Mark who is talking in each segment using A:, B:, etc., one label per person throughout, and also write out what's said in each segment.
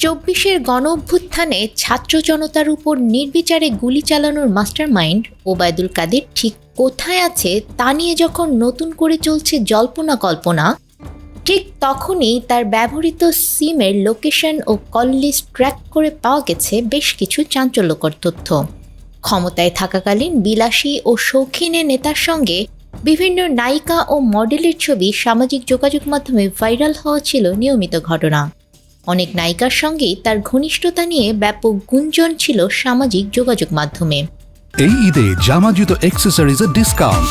A: ২৪-এর গণঅভ্যুত্থানে ছাত্র জনতার উপর নির্বিচারে গুলি চালানোর মাস্টারমাইন্ড ওবায়দুল কাদের ঠিক কোথায় আছে তা নিয়ে যখন নতুন করে চলছে জল্পনা কল্পনা, ঠিক তখনই তার ব্যবহৃত সিমের লোকেশন ও কল লিস্ট ট্র্যাক করে পাওয়া গেছে বেশ কিছু চাঞ্চল্যকর তথ্য। ক্ষমতায় থাকাকালীন বিলাসী ও শৌখিনে নেতার সঙ্গে বিভিন্ন নায়িকা ও মডেলের ছবি সামাজিক যোগাযোগ মাধ্যমে ভাইরাল হওয়া ছিল নিয়মিত ঘটনা। অনেক নায়িকার সঙ্গেই তার ঘনিষ্ঠতা নিয়ে ব্যাপক গুঞ্জন ছিল সামাজিক যোগাযোগ মাধ্যমে।
B: এই ঈদে জামা জুতো অ্যাক্সেসরিজের ডিসকাউন্ট।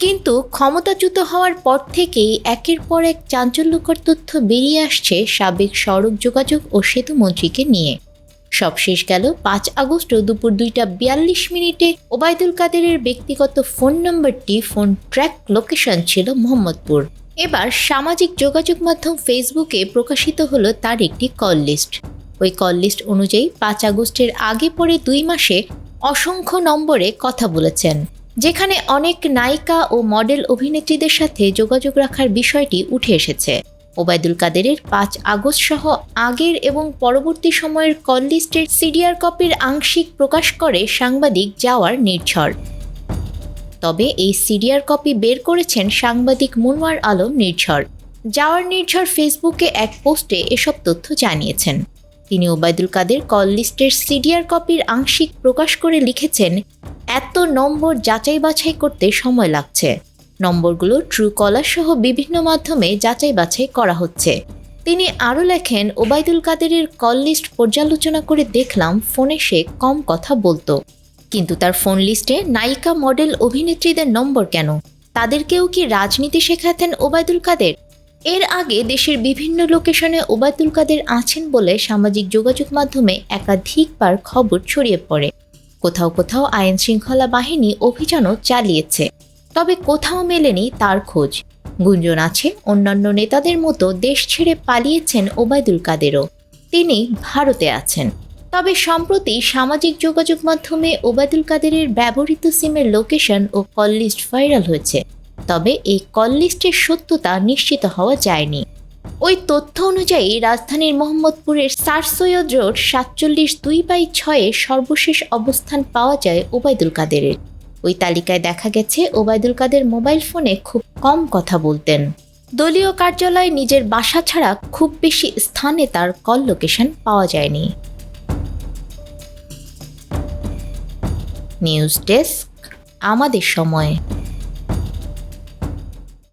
A: কিন্তু ক্ষমতাচ্যুত হওয়ার পর থেকেই একের পর এক চাঞ্চল্যকর তথ্য বেরিয়ে আসছে সাবেক সড়ক যোগাযোগ ও সেতু মন্ত্রীকে নিয়ে। সবশেষ গেল ৫ আগস্ট দুপুর ২:৪২ ওবায়দুল কাদেরের ব্যক্তিগত ফোন নম্বরটি ফোন ট্র্যাক লোকেশন ছিল মোহাম্মদপুর। এবার সামাজিক যোগাযোগ মাধ্যম ফেসবুকে প্রকাশিত হলো তার একটি কল লিস্ট। ওই কল লিস্ট অনুযায়ী ৫ আগস্টের আগে পরে ২ মাসে অসংখ্য নম্বরে কথা বলেছেন, যেখানে অনেক নায়িকা ও মডেল অভিনেত্রীদের সাথে যোগাযোগ রাখার বিষয়টি উঠে এসেছে। ওবায়দুল কাদেরের ৫ আগস্ট সহ আগের এবং পরবর্তী সময়ের কল লিস্টের সিডিআর কপির আংশিক প্রকাশ করে সাংবাদিক জাওয়ার নির্ঝর। তবে এই সিডিআর কপি বের করেছেন সাংবাদিক মনোয়ার আলম নির্ঝর। জাওয়ার নির্ঝর ফেসবুকে এক পোস্টে এসব তথ্য জানিয়েছেন। তিনি ওবায়দুল কাদের কল লিস্টের সিডিআর কপির আংশিক প্রকাশ করে লিখেছেন, এত নম্বর যাচাই বাছাই করতে সময় লাগছে। নম্বরগুলো ট্রু কলার সহ বিভিন্ন মাধ্যমে যাচাই বাছাই করা হচ্ছে। তিনি আরও লেখেন, ওবায়দুল কাদেরের কল লিস্ট পর্যালোচনা করে দেখলাম ফোনে সে কম কথা বলতো, কিন্তু তার ফোন লিস্টে নায়িকা মডেল অভিনেত্রীদের নম্বর কেন? তাদেরকেও কি রাজনীতি শেখাতেন ওবায়দুল কাদের? এর আগে দেশের বিভিন্ন লোকেশনে ওবায়দুল কাদের আছেন বলে সামাজিক যোগাযোগ মাধ্যমে একাধিকবার খবর ছড়িয়ে পড়ে। কোথাও কোথাও আইন শৃঙ্খলা বাহিনী অভিযানও চালিয়েছে, তবে কোথাও মেলেনি তার খোঁজ। গুঞ্জন আছে অন্যান্য নেতাদের মতো দেশ ছেড়ে পালিয়েছেন ওবায়দুল কাদেরও, তিনি ভারতে আছেন। তবে সম্প্রতি সামাজিক যোগাযোগ মাধ্যমে ওবায়দুল কাদেরের ব্যবহৃত সিমের লোকেশন ও কল লিস্ট ভাইরাল হয়েছে। তবে এই কল লিস্টের সত্যতা নিশ্চিত হওয়া যায়নি। ওই তথ্য অনুযায়ী রাজধানীর মোহাম্মদপুরের স্যার সৈয়দ রোড ৪৭-২/৬-এ সর্বশেষ অবস্থান পাওয়া যায় ওবায়দুল কাদেরের। ওই তালিকায় দেখা গেছে ওবায়দুল কাদের মোবাইল ফোনে খুব কম কথা বলতেন। দলীয় কার্যালয়, নিজের বাসা ছাড়া খুব বেশি স্থানে তার কল লোকেশন পাওয়া যায়নি। নিউজ ডেস্ক, আমাদের সময়।